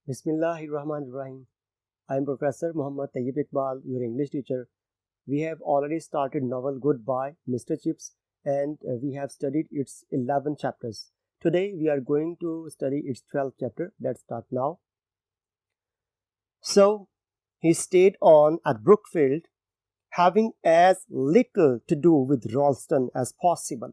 Bismillahirrahmanirrahim. I am Professor Muhammad Tayyib Iqbal, your English teacher. We have already started novel Goodbye, Mr. Chips, and we have studied its 11 chapters. Today we are going to study its 12th chapter. Let's start now. So, he stayed on at Brookfield, having as little to do with Ralston as possible.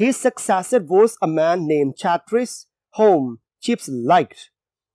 His successor was a man named Charteris, whom Chips liked.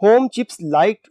whom Chips liked,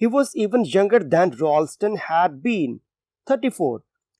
He was even younger than Ralston had been, 34,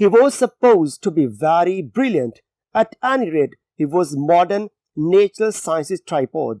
He was supposed to be very brilliant. At any rate, he was modern natural sciences tripod.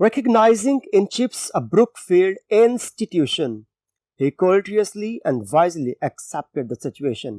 Recognizing in Chips a Brookfield institution, he courteously and wisely accepted the situation.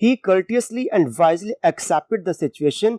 He courteously and wisely accepted the situation,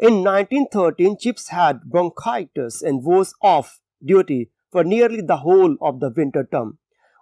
In 1913, Chips had bronchitis and was off duty for nearly the whole of the winter term.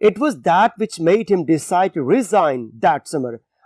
It was that which made him decide to resign that summer.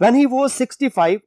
When he was 65,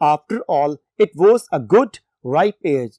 After all, it was a good ripe age.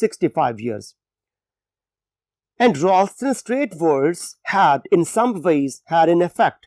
65 years. And Ralston's straight words had in some ways had an effect.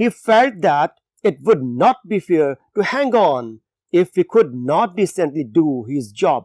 He felt that it would not be fair to hang on if he could not decently do his job.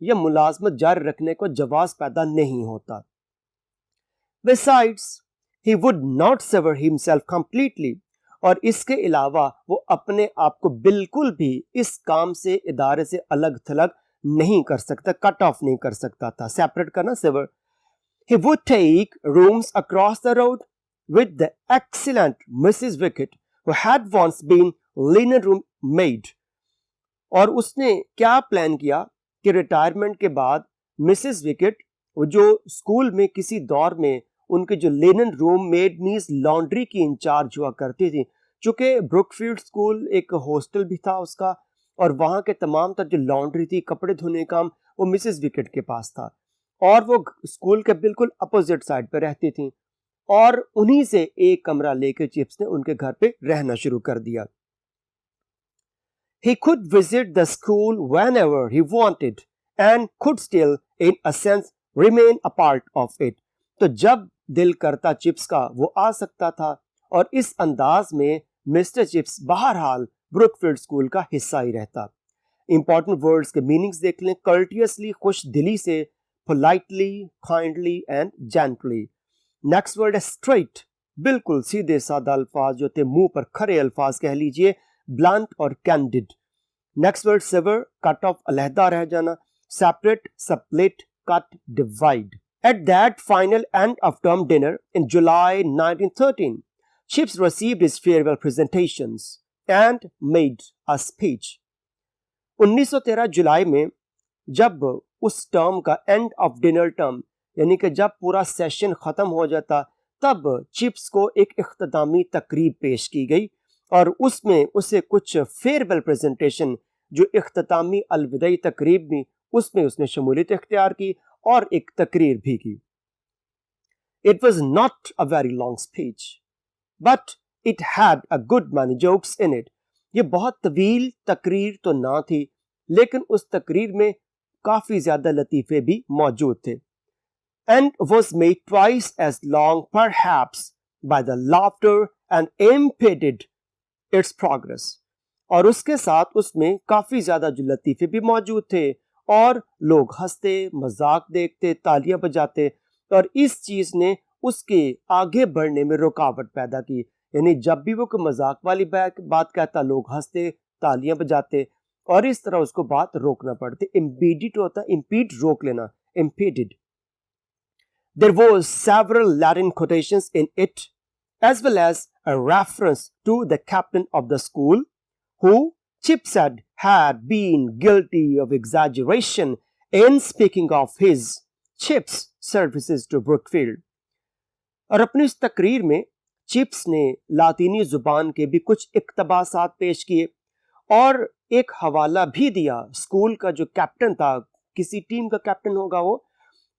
یا ملازمت جاری رکھنے کو جواز پیدا نہیں ہوتا. Besides, he would not sever himself completely. اور اس کے علاوہ وہ اپنے آپ کو بالکل بھی اس کام سے ادارے سے الگ تھلگ نہیں کر سکتا, کٹ آف نہیں کر سکتا تھا. سیپریٹ کرنا sewer. He would take rooms across the road with the excellent Mrs. Wickett, who had once been linen room maid. اور اس نے کیا پلان کیا کہ ریٹائرمنٹ کے بعد مسز وکٹ, جو اسکول میں کسی دور میں ان کے جو لینن روم میڈ مینز لانڈری کی انچارج ہوا کرتی تھی, چونکہ بروک فیلڈ اسکول ایک ہاسٹل بھی تھا اس کا, اور وہاں کے تمام تر جو لانڈری تھی, کپڑے دھونے کا کام, وہ مسز وکٹ کے پاس تھا, اور وہ اسکول کے بالکل اپوزٹ سائڈ پہ رہتی تھیں, اور انہی سے ایک کمرہ لے کے چپس نے ان کے گھر پہ رہنا شروع کر دیا. He could visit the school whenever he wanted and could still, in a sense, remain a part of it. تو جب دل کرتا چپس کا وہ آ سکتا تھا, اور اس انداز میں مسٹر چپس بہرحال بروک فیلڈ اسکول کا حصہ ہی رہتا. امپورٹنٹ ورڈز کے میننگز دیکھ لیں. کلٹیسلی خوش دلی سے, politely, kindly and gently. Next word ہے اسٹریٹ, بالکل سیدھے سادہ الفاظ جو تھے منہ پر کھرے الفاظ کہہ لیجئے, بلانٹ اور candid. Next word sever, cut off, علیحدہ رہ جانا. Separate, split, cut, divide. At that final end of term dinner in July 1913, Chips received his farewell presentations and made a speech. 1913 جولائی میں جب اس ٹرم کا اینڈ آف ڈنر ٹرم, یعنی کہ جب پورا سیشن ختم ہو جاتا, تب چپس کو ایک اختتامی تقریب پیش کی گئی, اور اس میں اسے کچھ فیئرویل پریزنٹیشن, جو اختتامی الوداعی تقریب میں, اس میں اس نے شمولیت اختیار کی اور ایک تقریر بھی کی. It was not a very long speech, but it had a good many jokes in it. یہ بہت طویل تقریر تو نہ تھی, لیکن اس تقریر میں کافی زیادہ لطیفے بھی موجود تھے. And was made twice as long perhaps by the laughter and impeded its progress. اور اس کے ساتھ اس میں کافی زیادہ جو لطیفے بھی موجود تھے, اور لوگ ہنستے, مذاق دیکھتے, تالیاں بجاتے, اور اس چیز نے اس کے آگے بڑھنے میں رکاوٹ پیدا کی. یعنی جب بھی وہ کوئی مذاق والی بات کہتا, لوگ ہنستے, تالیاں بجاتے, اور اس طرح اس کو بات روکنا پڑتی. امپیڈڈ ہوتا, امپیڈ روک لینا, امپیڈڈ. There was several Latin quotations in it, as well as a reference to the captain of the school, who, Chip said, had been guilty of exaggeration in speaking of his, Chip's, services to Brookfield. اور اپنی اس تقریر میں chips نے لاطینی زبان کے بھی کچھ اقتباسات پیش کیے, اور ایک حوالہ بھی دیا اسکول کا جو کیپٹن تھا, کسی ٹیم کا کیپٹن ہوگا وہ,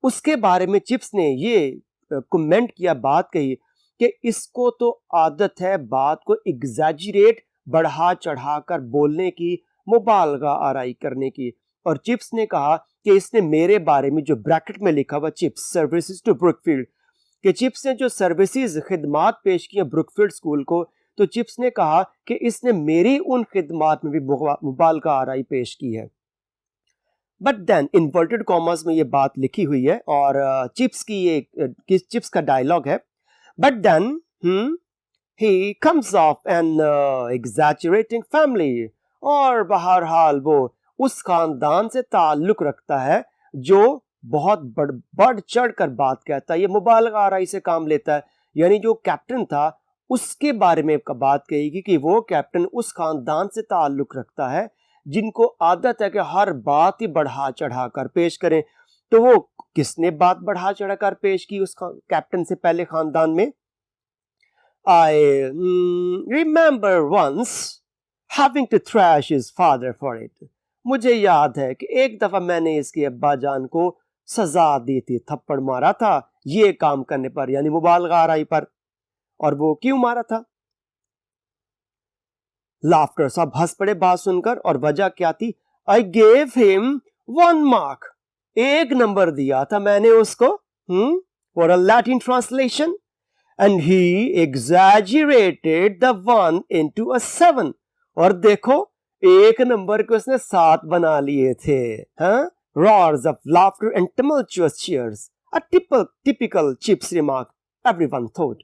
اس کے بارے میں چپس نے یہ کمنٹ کیا, بات کہی کہ اس کو تو عادت ہے بات کو ایگزیجریٹ, بڑھا چڑھا کر بولنے کی, مبالغہ آرائی کرنے کی. اور چپس نے کہا کہ اس نے میرے بارے میں, جو بریکٹ میں لکھا ہوا چپس سروسز ٹو بروک فیلڈ, کہ چپس نے جو سروسز خدمات پیش کی ہیں بروک فیلڈ اسکول کو, تو چپس نے کہا کہ اس نے میری ان خدمات میں بھی مبالغہ آرائی پیش کی ہے. بٹ دین انورٹڈ کاماز میں یہ بات لکھی ہوئی ہے, اور چپس کی یہ چپس کا ڈائلاگ ہے. But then he comes of an exaggerating family, اور بہرحال وہ اس خاندان سے تعلق رکھتا ہے جو بہت بڑھ چڑھ کر بات کہتا ہے, یہ مبالغہ آرائی سے کام لیتا ہے. یعنی جو کیپٹن تھا اس کے بارے میں بات کہے گی کہ وہ کیپٹن اس خاندان سے تعلق رکھتا ہے جن کو عادت ہے کہ ہر بات ہی بڑھا چڑھا کر پیش کریں. تو وہ کس نے بات بڑھا چڑھا کر پیش کی اس کیپٹن سے پہلے خاندان میں؟ I remember once having to thrash his father for it. مجھے یاد ہے کہ ایک دفعہ میں نے اس کے ابا جان کو سزا دی تھی, تھپڑ مارا تھا یہ کام کرنے پر, یعنی مبالغہ آرائی پر. اور وہ کیوں مارا تھا؟ لافٹر, سب ہنس پڑے بات سن کر, اور وجہ کیا تھی؟ I gave him 1 mark, 1 number دیا تھا میں نے اس کو, for a Latin translation. And he exaggerated the 1 into a 7. اور دیکھو 1 نمبر کو اس نے 7 بنا لیے تھے. roars of laughter and tumultuous cheers. A typical Chips remark, everyone thought.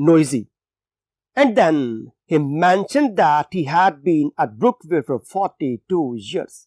noisy. And then he mentioned that he had been at Brookfield for 42 years.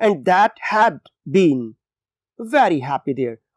and that had been very happy there.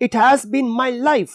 It has been my life.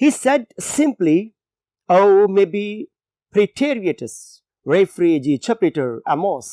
He said simply, oh, maybe Praetorius, Refugee Chapter Amos.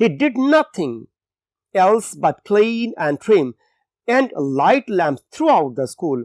He did nothing else but clean and trim and light lamps throughout the school.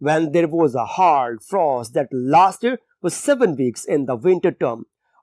when there was a hard frost that lasted for 7 weeks in the winter term.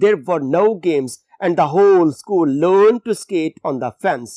there were no games and the whole school learned to skate on the fence.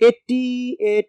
88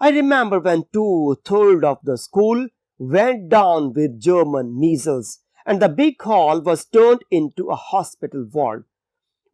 I remember when 2/3 of the school went down with German measles and the big hall was turned into a hospital ward.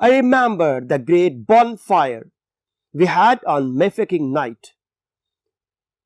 I remember the great bonfire we had on Mafeking night.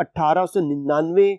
1899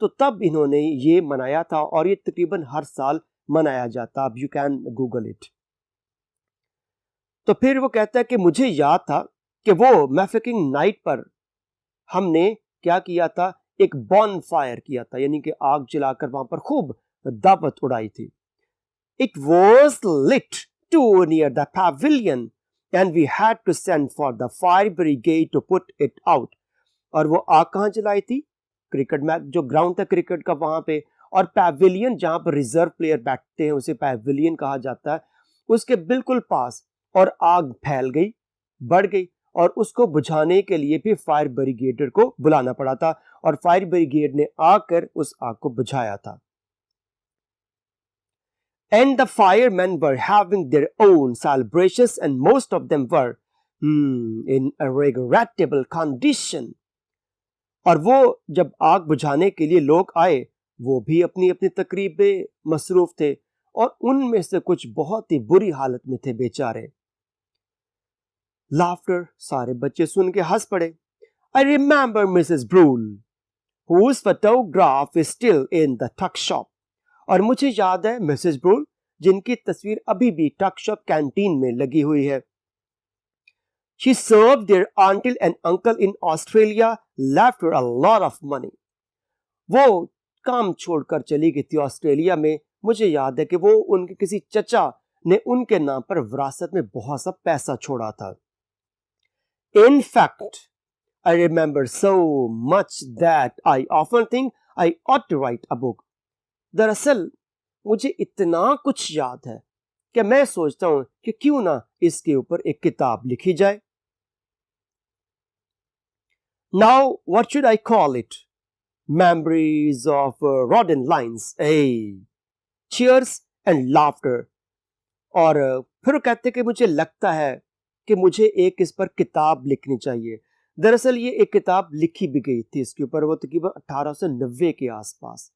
تو تب انہوں نے یہ منایا تھا اور یہ تقریباً ہر سال منایا جاتا. اب یو کین گوگل اٹ. تو پھر وہ کہتا ہے کہ مجھے یاد تھا کہ وہ میفکنگ نائٹ پر ہم نے کیا کیا تھا, ایک بون فائر کیا تھا, یعنی کہ آگ جلا کر وہاں پر خوب دعوت اڑائی تھی. It was lit too near the pavilion and we had to send for the fire brigade to put it out. اور وہ آگ کہاں جلائی تھی؟ کرکٹ میچ جو گراؤنڈ تھا کرکٹ کا وہاں پہ, اور پیویلین جہاں پر ریزرو پلیئر بیٹھتے ہیں اسے پیویلین کہا جاتا ہے, اس کے بالکل پاس. اور آگ پھیل گئی, بڑھ گئی, اور اس کو بجھانے کے لیے بھی فائر بریگیڈر کو بلانا پڑا تھا, اور فائر بریگیڈ نے آ کر اس آگ کو بجھایا تھا. And the firemen were having their own celebrations and most of them were in a regrettable condition. اور وہ جب آگ بجھانے کے لیے لوگ آئے وہ بھی اپنی اپنی تقریب میں مصروف تھے, اور ان میں سے کچھ بہت ہی بری حالت میں تھے بیچارے. Laughter, سارے بچے سن کے ہنس پڑے. I remember Mrs. Brule, whose photograph is still in the tuck shop. اور مجھے یاد ہے مسز برول جن کی تصویر ابھی بھی ٹک شاپ کینٹین میں لگی ہوئی ہے. She served their uncle and uncle in Australia, left her a lot of money. وہ کام چھوڑ کر چلی گئی تھی آسٹریلیا میں. مجھے یاد ہے کہ وہ ان کے کسی چچا نے ان کے نام پر وراثت میں بہت سا پیسہ چھوڑا تھا. In fact, I remember so much that I often think I ought to write a book. دراصل مجھے اتنا کچھ یاد ہے کہ میں سوچتا ہوں کہ کیوں نہ اس کے اوپر ایک کتاب لکھی جائے. Now, what should I call it? Memories of Rod and Lines. Hey, cheers and laughter. اور پھر وہ کہتے کہ مجھے لگتا ہے کہ مجھے ایک اس پر کتاب لکھنی چاہیے. دراصل یہ ایک کتاب لکھی بھی گئی تھی اس کے اوپر, وہ تقریباً 1890 کے آس پاس,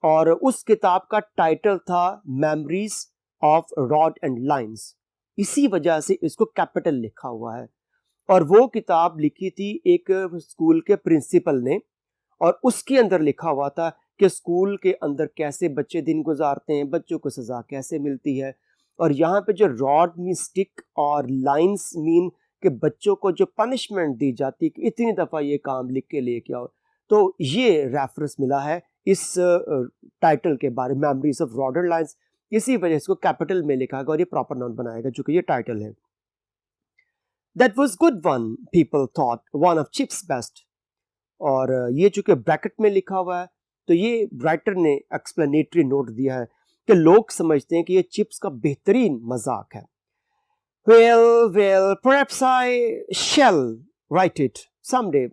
اور اس کتاب کا ٹائٹل تھا memories of rod and lines. اسی وجہ سے اس کو کیپٹل لکھا ہوا ہے. اور وہ کتاب لکھی تھی ایک اسکول کے پرنسپل نے, اور اس کے اندر لکھا ہوا تھا کہ اسکول کے اندر کیسے بچے دن گزارتے ہیں, بچوں کو سزا کیسے ملتی ہے. اور یہاں پہ جو راڈ مین اسٹک اور لائنز مین کہ بچوں کو جو پنشمنٹ دی جاتی ہے کہ اتنی دفعہ یہ کام لکھ کے لے کے آؤ, تو یہ ریفرنس ملا ہے اس ٹائٹل کے بارے میں, memories of rod and lines. اسی وجہ اس کو کیپٹل میں لکھا گا اور یہ پراپر ناؤن بنائے گا چونکہ یہ ٹائٹل ہے. That was good one, people thought, one of Chip's best. اور یہ چونکہ بریکٹ میں لکھا ہوا ہے تو یہ رائٹر نے ایکسپلینیٹری نوٹ دیا ہے کہ لوگ سمجھتے ہیں کہ یہ چپس کا بہترین مذاق ہے. Well, perhaps I shall write it someday.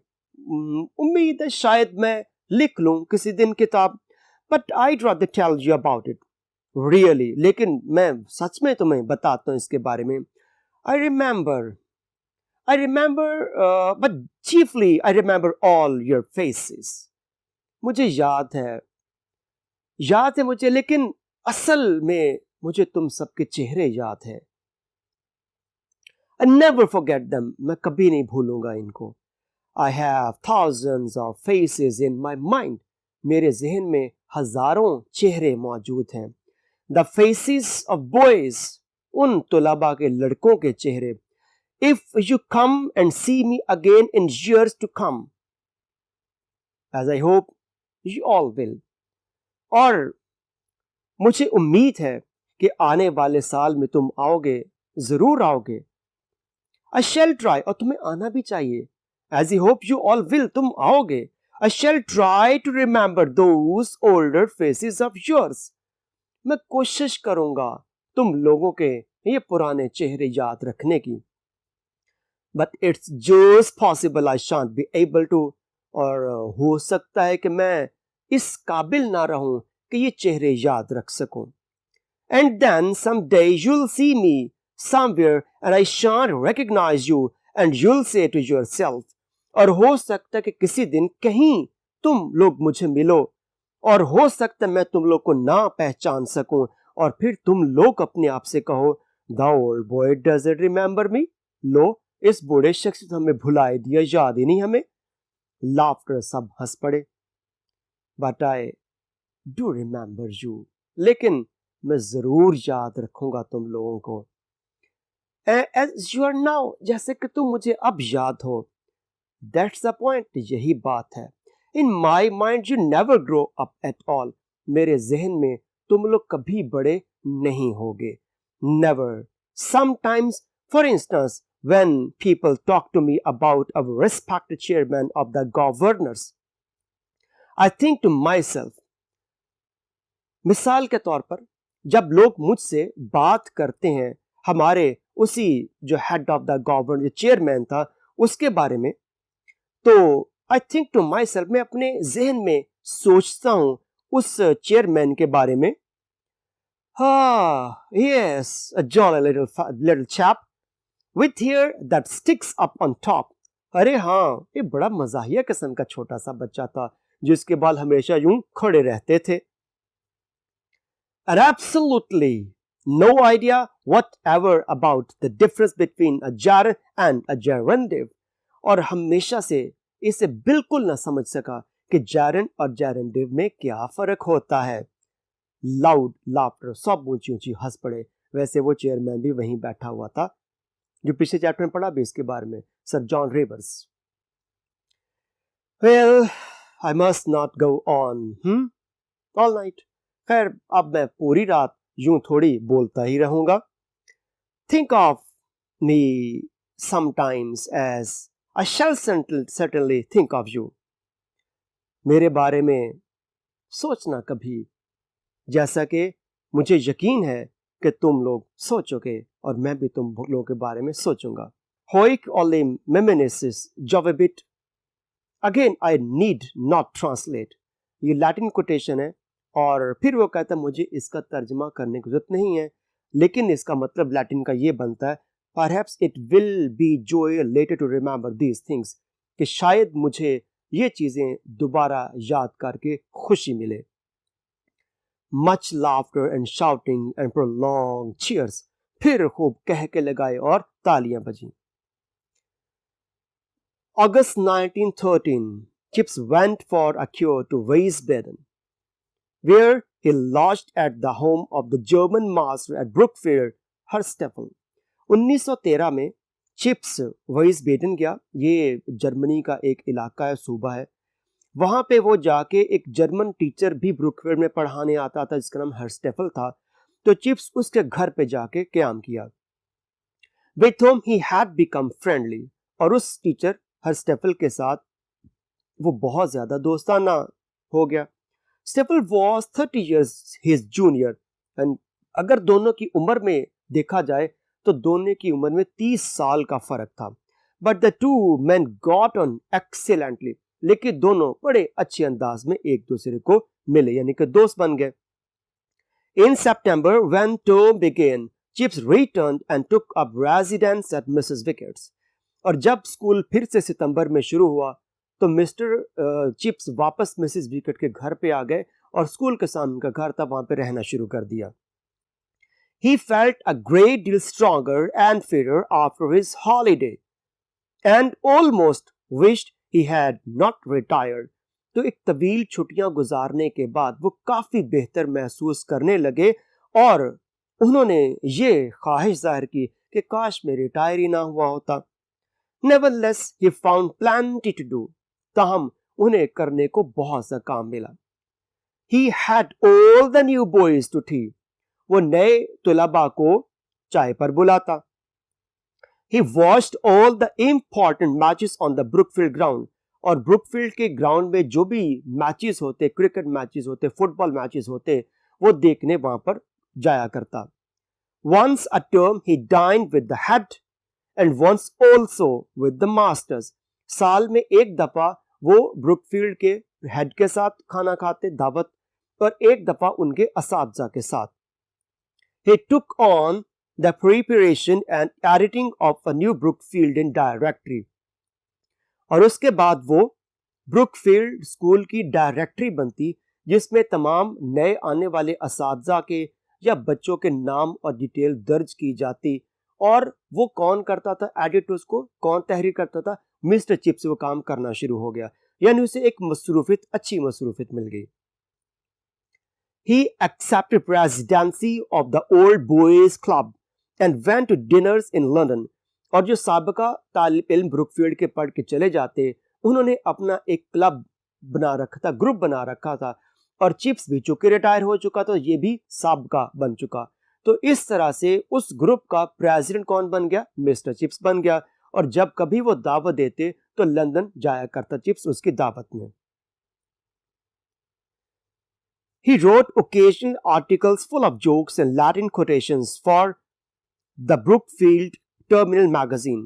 امید ہے شاید میں لکھ لوں کسی دن کتاب. But I'd rather tell you about it. Really. لیکن میں سچ میں تمہیں بتاتا ہوں اس کے بارے میں. I remember, but chiefly I remember all your faces. مجھے یاد ہے مجھے, لیکن اصل میں مجھے تم سب کے چہرے یاد ہیں. I never forget them. میں کبھی نہیں بھولوں گا ان کو. I have thousands of faces in my mind. میرے ذہن میں ہزاروں چہرے موجود ہیں. The faces of boys. ان طلباء کے لڑکوں کے چہرے. If you come and see me again in years to come, as I hope you all will. اور مجھے امید ہے کہ آنے والے سال میں تم آؤ گے, ضرور آؤ گے. I shall try. اور تمہیں آنا بھی چاہیے. As I hope you all will. تم آؤ گے. I shall try to remember those older faces of yours. میں کوشش کروں گا تم لوگوں کے یہ پرانے چہرے یاد رکھنے کی. But it's just possible I shan't be able to. اور ہو سکتا ہے کہ میں اس قابل نہ رہوں کہ یہ چہرے یاد رکھ سکوں. And then someday you'll see me somewhere and I shan't recognize you and you'll say to yourself. اور ہو سکتا ہے کہ کسی دن کہیں تم لوگ مجھے ملو اور ہو سکتا ہے میں تم لوگ کو نہ پہچان سکوں, اور پھر تم لوگ اپنے آپ سے کہو the old boy doesn't remember me. لو اس بوڑھے شخص نے ہمیں بھلائے دیا, یاد ہی نہیں ہمیں. Laughter. سب ہنس پڑے. but I do remember you. لیکن میں ضرور یاد رکھوں گا تم لوگوں کو. As you are now, جیسے کہ تم مجھے اب یاد ہو. That's the point. یہی بات ہے. In my mind you never grow up at all. میرے ذہن میں تم لوگ کبھی بڑے نہیں ہوگے. Never. Sometimes, for instance, when people talk to me about our respected chairman of the governors, I think to myself, مثال کے طور پر جب لوگ مجھ سے بات کرتے ہیں ہمارے اسی جو ہیڈ آف دا گورنر جو چیئرمین تھا اس کے بارے میں, تو I think to myself, میں اپنے ذہن میں سوچتا ہوں اس چیئرمین کے بارے میں, yes, a jolly little chap with hair that sticks up on top. ارے ہاں, یہ بڑا مزاحیہ قسم کا چھوٹا سا بچہ تھا جس کے بال ہمیشہ یوں کھڑے رہتے تھے. And absolutely no idea whatever about the difference between a gerund and a gerundive. اور ہمیشہ سے اسے بالکل نہ سمجھ سکا کہ جیرنڈ اور جیرنڈیو میں کیا فرق ہوتا ہے. لاؤڈ لافٹر, سب اونچی اونچی ہنس پڑے. ویسے وہ چیئرمین بھی وہیں بیٹھا ہوا تھا جو پچھلے چیپٹر میں پڑھا بھی اس کے بارے میں, سر جان rivers. Well, I must not go on. All night. خیر اب میں پوری رات یوں تھوڑی بولتا ہی رہوں گا. Think of me sometimes as I shall certainly think of you. میرے بارے میں سوچنا کبھی جیسا کہ مجھے یقین ہے کہ تم لوگ سوچو گے اور میں بھی تم لوگوں کے بارے میں سوچوں گا. Hoic olim memenesis jovebit. Again I need not translate. یہ لیٹن کوٹیشن ہے اور پھر وہ کہتا ہے مجھے اس کا ترجمہ کرنے کی ضرورت نہیں ہے, لیکن اس کا مطلب لیٹن کا یہ بنتا ہے perhaps it will be joy later to remember these things, کہ شاید مجھے یہ چیزیں دوبارہ یاد کر کے خوشی ملے. much laughter and shouting and prolonged cheers. پھر خوب کہہ کے لگائے اور تالیاں بجیں. August 1913, Chips went for a cure to Wiesbaden, where he lodged at the home of the German master at Brookfield, Hursteffel. 1913 میں چپس وائسبیڈن گیا. یہ جرمنی کا ایک علاقہ ہے, صوبہ ہے. وہاں پہ وہ جا کے ایک جرمن ٹیچر بھی بروکفیلڈ میں پڑھانے آتا تھا جس کا نام ہرسٹیفل تھا. تو چپس اس کے گھر پہ جا کے قیام کیا. with whom he had become friendly. اور اس ٹیچر ہرسٹیفل کے ساتھ وہ بہت زیادہ دوستانہ ہو گیا. اسٹیفل was 30 years his junior, and اگر دونوں کی عمر میں دیکھا جائے تو دونوں کی عمر میں 30 سال کا فرق تھا. but the two men got on excellently. لیکن دونوں بڑے اچھے انداز میں ایک دوسرے کو ملے, یعنی کہ دوست بن گئے. In September, when term began, Chips returned and took up residence at Mrs. Wicket's. اور جب اسکول پھر سے ستمبر میں شروع ہوا تو مسٹر چپس واپس مسز وکٹ کے گھر پہ آ گئے اور اسکول کے سامنے کا گھر تھا وہاں پہ رہنا شروع کر دیا. He felt a great deal stronger and fitter after his holiday and almost wished he had not retired. تو ایک طویل چھٹیاں گزارنے کے بعد وہ کافی بہتر محسوس کرنے لگے اور انہوں نے یہ خواہش ظاہر کی کہ کاش میں ریٹائر ہی نہ ہوا ہوتا. Nevertheless, he found plenty to do. تاہم انہیں کرنے کو بہت سا کام ملا. He had all the new boys to tea. وہ نئے طلباء کو چائے پر بلاتا. He watched all the important matches on the Brookfield ground. اور بروکفیلڈ کے گراؤنڈ میں جو بھی میچز ہوتے, کرکٹ میچز ہوتے, فٹ بال میچز ہوتے, وہ دیکھنے وہاں پر جایا کرتا. Once a term he dined with the head and once also with the masters. سال میں ایک دفعہ وہ بروکفیلڈ کے ہیڈ کے ساتھ کھانا کھاتے, دعوت, اور ایک دفعہ ان کے اساتذہ کے ساتھ. He took on the preparation and editing of a new Brookfieldian directory. اور اس کے بعد وہ بروکفیلڈ اسکول کی ڈائریکٹری بنتی جس میں تمام نئے آنے والے اساتذہ کے یا بچوں کے نام اور ڈیٹیل درج کی جاتی. اور وہ کون کرتا تھا ایڈٹ, اس کو کون تحریر کرتا تھا؟ Mister Chips. وہ کام کرنا شروع ہو گیا. یعنی اسے ایک مصروفیت, اچھی مصروفیت مل گئی. He accepted presidency of the Old Boys Club and went to dinners in London. اور جو سابقہ طالب علم بروک فیلڈ کے پڑھ کے چلے جاتے, انہوں نے اپنا ایک کلب بنا رکھا تھا, گروپ بنا رکھا تھا, اور چپس بھی چونکہ ریٹائر ہو چکا تو یہ بھی سابقہ بن چکا. تو اس طرح سے اس گروپ کا پریزیڈنٹ کون بن گیا؟ مسٹر چپس بن گیا. اور جب کبھی وہ دعوت دیتے تو لندن جایا کرتا چپس اس کی دعوت میں. He wrote occasional articles full of jokes and Latin quotations for the Brookfield Terminal magazine.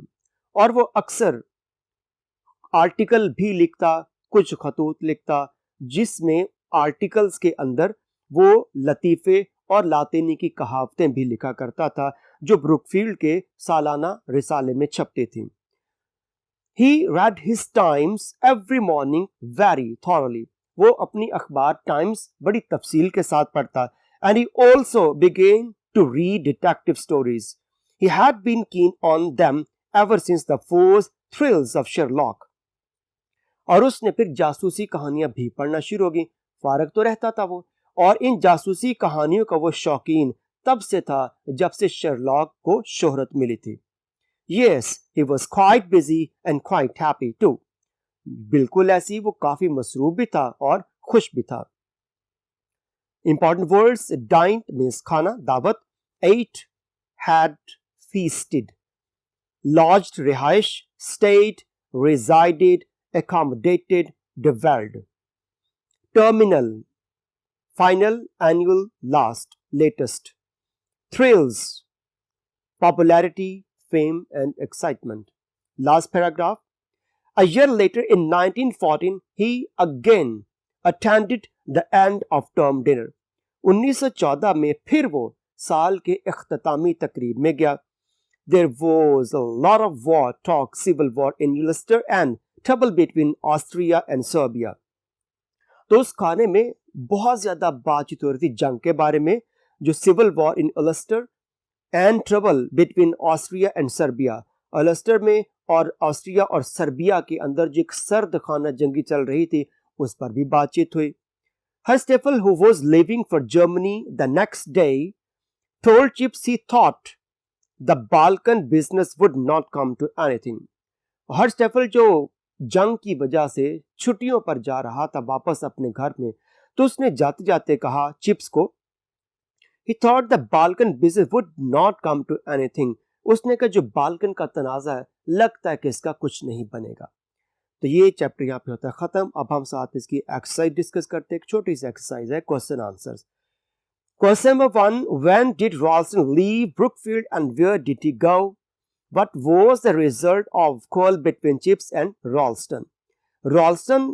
اور وہ اکثر آرٹیکل بھی لکھتا, کچھ خطوط لکھتا, جس میں آرٹیکلز کے اندر وہ لطیفے اور لاطینی کی کہاوتیں بھی لکھا کرتا تھا جو بروکفیلڈ کے سالانہ رسالے میں چھپتی تھیں. He read his Times every morning very thoroughly. وہ اپنی اخبار ٹائمز بڑی تفصیل کے ساتھ پڑھتا. And he also began to read detective stories. He had been keen on them ever since the first thrills of Sherlock. اور اس نے پھر جاسوسی کہانیاں بھی پڑھنا شروع ہو گئی. فارغ تو رہتا تھا وہ, اور ان جاسوسی کہانیوں کا وہ شوقین تب سے تھا جب سے شرلاک کو شہرت ملی تھی. Yes, he was quite busy and quite happy too. بالکل ایسی, وہ کافی مصروف بھی تھا اور خوش بھی تھا. Important words: dined means کھانا, دعوت. ate, had, feasted. lodged, رہائش. stayed, resided, accommodated, dwelled. terminal, final, annual, last, latest. thrills, popularity, fame and excitement. Last paragraph. A year later, in 1914, he again attended the end of term dinner. 1914 میں پھر وہ سال کے اختتامی تقریب میں گیا. There was a lot of war talk, civil war in Ulster and trouble between Austria and Serbia. تو اس کھانے میں بہت زیادہ بات چیت ہو رہی تھی جنگ کے بارے میں, جو civil war in Ulster and trouble between Austria and Serbia. Ulster میں اور آسٹریا اور سربیا کے اندر جو ایک سرد خانہ جنگی چل رہی تھی اس پر بھی بات چیت ہوئی. Herstal, who was leaving for Germany the next day, told Chips he thought the Balkan business would not come to anything. Herstal جو جنگ کی وجہ سے چھٹیوں پر جا رہا تھا واپس اپنے گھر میں, تو اس نے جاتے جاتے کہا چپس کو, he thought the Balkan business would not come to anything. اس نے کہا جو بالکن کا تنازع ہے لگتا ہے کہ اس کا کچھ نہیں بنے گا. تو یہ چیپٹر یہاں پہ ہوتا ہے ختم. اب ہم ساتھ اس کی ایکسرسائز ڈسکس کرتے ہیں. ایک چھوٹی سی ایکسرسائز ہے, question answers. Question number 1, when did Ralston leave Brookfield and where did he go? What was the result of quarrel between Chips and Ralston? Ralston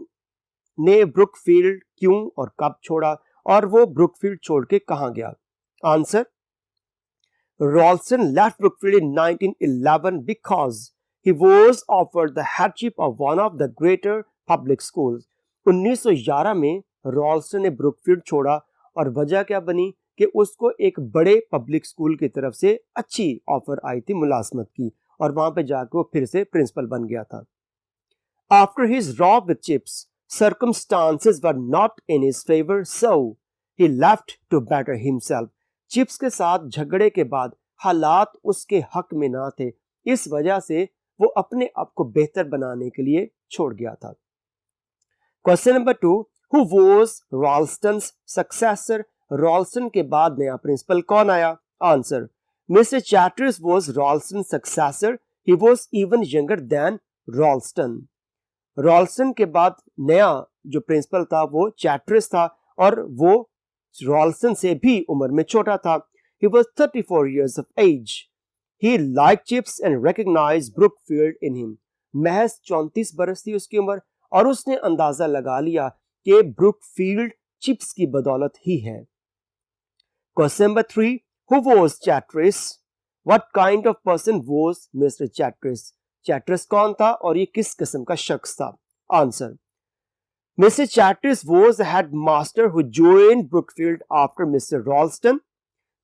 نے Brookfield کیوں اور کب چھوڑا, اور وہ Brookfield چھوڑ کے کہاں گیا؟ Answer: Ralston left Brookfield in 1911 because he was offered the headship of one of the greater public schools. 1911 میں Ralston نے Brookfield چھوڑا اور وجہ کیا بنی کہ اس کو ایک بڑے پبلک اسکول کی طرف سے اچھی آفر آئی تھی ملازمت کی, اور وہاں پہ جا کے وہ پھر سے پرنسپل بن گیا تھا. After his row with Chips, circumstances were not in his favor, so he left to better himself. Chips کے ساتھ جھگڑے کے بعد حالات اس کے حق میں نہ تھے, اس وجہ سے وہ اپنے آپ کو بہتر بنانے کے لیے چھوڑ گیا تھا. Question number 2, who was Ralston's successor? Ralston کے بعد نیا پرنسپل کون آیا؟ Answer: Mr. Chatteris was Ralston's successor. He was even younger than Ralston. Ralston کے بعد نیا جو پرنسپل تھا وہ چیٹرس تھا, اور وہ Ralston سے بھی عمر میں چھوٹا تھا. He was 34 years of age. He liked Chips and recognized Brookfield in him. محض 34 برس تھی اس کی عمر, اور اس نے اندازہ لگا لیا کہ Brookfield چپس کی بدولت ہی ہے. Question number 3, who was Chatteris? What kind of person was Mr. Chatteris? Chatteris کون تھا اور یہ کس قسم کا شخص تھا؟ Answer: Mr. Chatteris was the headmaster who joined Brookfield after Mr. Ralston.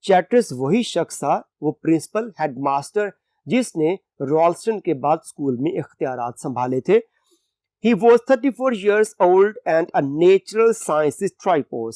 Chatteris وہی شخص تھا, وہ پرنسپل ہیڈ ماسٹر جس نے رالسٹن کے بعد اسکول میں اختیارات سنبھالے تھے. He was 34 years old and a natural sciences tripos.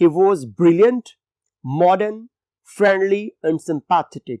He was brilliant, modern, friendly and sympathetic.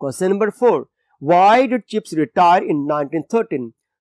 Question number 4. Why did Chips retire in 1913?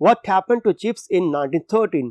What happened to Chips in 1913?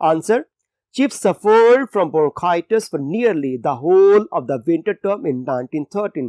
Answer. Chips suffered from bronchitis for nearly the whole of the winter term in 1913.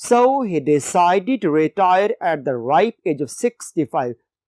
So he decided to retire at the ripe age of 65.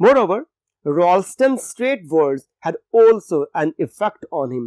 Moreover, Ralston's straight words had also an effect on him.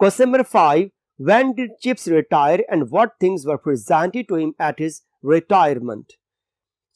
Question number 5. When did Chips retire and what things were presented to him at his retirement?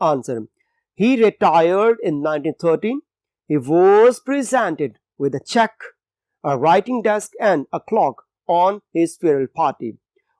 Answer. He retired in 1913. He was presented with a check, a writing desk and a clock on his farewell party.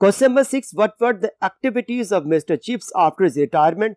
Question number 6. What were the activities of Mr. Chips after his retirement?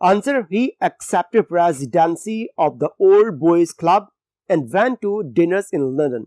Answer. He accepted presidency of the Old Boys Club and went to dinners in London.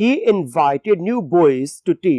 He invited new boys to tea.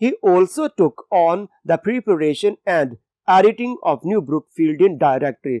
He also took on the preparation and editing of new Brookfieldian directory.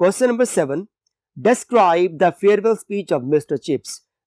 Question number 7. Describe the farewell speech of Mr. Chips.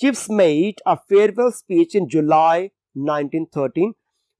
Chips made a farewell speech in July 1913.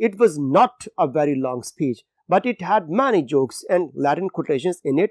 It was not a very long speech, but it had many jokes and Latin quotations in it.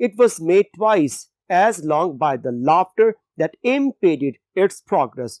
It was made twice as long by the laughter that impeded its progress.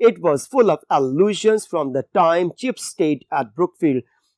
It was full of allusions from the time Chips stayed at Brookfield.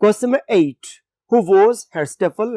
Question number 8. Who was Hersteffel?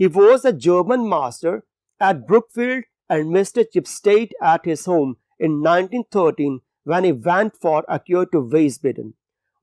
He was a German master at Brookfield and Mr. Chips stayed at his home in 1913 when he went for a cure to Wiesbaden.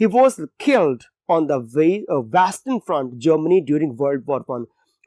He was killed on the Western Front, Germany during World War I.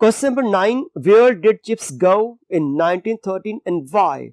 Question number 9. Where did Chips go in 1913 and why?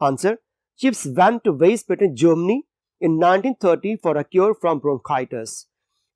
Answer. Chips went to Wiesbaden, Germany in 1930 for a cure from bronchitis.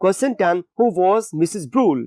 Question 10. Who was Mrs. Brule?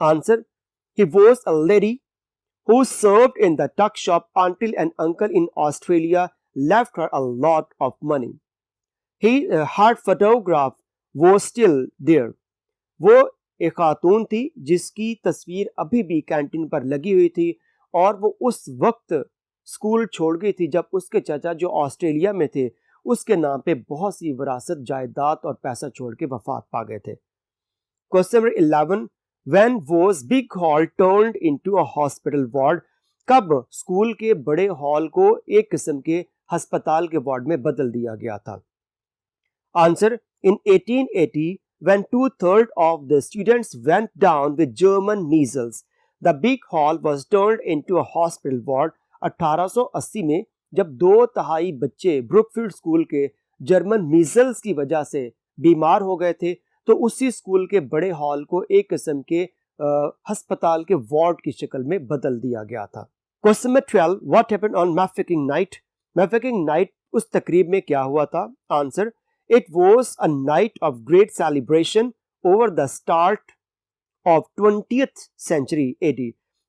Answer. He was a lady who served in the tuck shop until an uncle in Australia left her a lot of money. her photograph was still there. وہ ایک خاتون تھی جس کی تصویر ابھی بھی canteen پر لگی ہوئی تھی اور وہ اس وقت اسکول چھوڑ گئی تھی جب اس کے چچا جو آسٹریلیا میں تھے اس کے نام پہ بہت سی وراثت جائیداد اور پیسہ چھوڑ کے وفات پا گئے تھے. Question number 11. When was big hall turned into a hospital ward? کب اسکول کے بڑے ہال کو ایک قسم کے ہسپتال کے وارڈ میں بدل دیا گیا تھا؟ Answer. In 1880, when 2/3 of the students went down with German measles, the big hall was turned into a hospital ward. 1880 میں جب 2/3 بچے بروک فیلڈ اسکول کے جرمن میزلز کی وجہ سے بیمار ہو گئے تھے تو اسی اسکول کے بڑے ہال کو ایک قسم کے ہسپتال کے وارڈ کی شکل میں بدل دیا گیا تھا. Question number 12. What happened on Mafeking night? Mafeking night اس تقریب میں کیا ہوا تھا؟ Answer. It was a night of great celebration over the start of 20th century AD.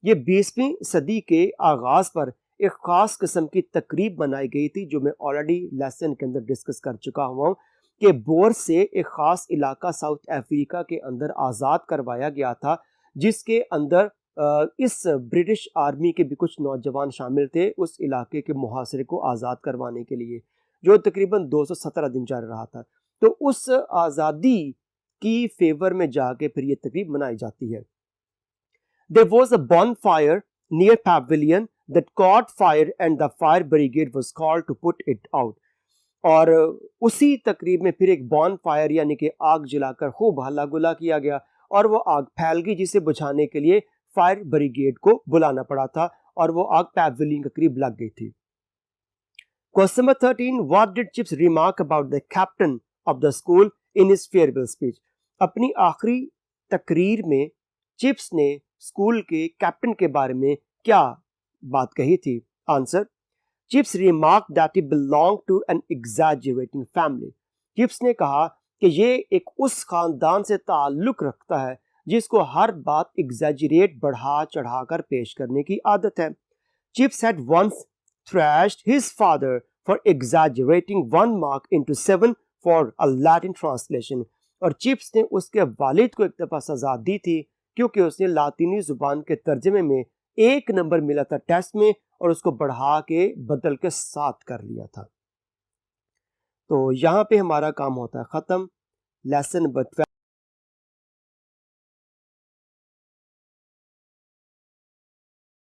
یہ 20ویں صدی کے آغاز پر ایک خاص قسم کی تقریب منائی گئی تھی جو میں آلریڈی لیسن کے اندر ڈسکس کر چکا ہوا ہوں کہ بور سے ایک خاص علاقہ ساؤتھ افریقہ کے اندر آزاد کروایا گیا تھا جس کے اندر اس برٹش آرمی کے بھی کچھ نوجوان شامل تھے اس علاقے کے محاصرے کو آزاد کروانے کے لیے جو تقریباً 217 دن جاری رہا تھا. تو اس آزادی کی فیور میں جا کے پھر یہ تقریب منائی جاتی ہے. There was a bonfire near pavilion that caught fire and the fire brigade was called to put it out. اور اسی تقریب میں پھر ایک بون فائر یعنی کہ آگ جلا کر خوب ہلا گلا کیا گیا اور وہ آگ پھیل گئی جسے بجھانے کے لیے فائر بریگیڈ کو بلانا پڑا تھا اور وہ آگ پیویلین کے قریب لگ گئی تھی. Question number 13. What did Chips remark about the captain of the school in his farewell speech? اپنی آخری تقریر میں چپس نے اسکول کے کیپٹن کے بارے میں کیا بات کہی تھی؟ Answer. Chips remarked that he belonged to an exaggerating family. Chips نے کہا کہ یہ ایک اس خاندان سے تعلق رکھتا ہے جس کو ہر بات ایگزیجریٹ بڑھا چڑھا کر پیش کرنے کی عادت ہے. Chips had once thrashed his father for exaggerating 1 mark into 7 for a Latin translation. اور چپس نے اس کے والد کو ایک دفعہ سزا دی تھی کیونکہ اس نے لاطینی زبان کے ترجمے میں 1 نمبر ملا تھا ٹیسٹ میں اور اس کو بڑھا کے بدل کے 7 کر لیا تھا. تو یہاں پہ ہمارا کام ہوتا ہے ختم. Lesson number 12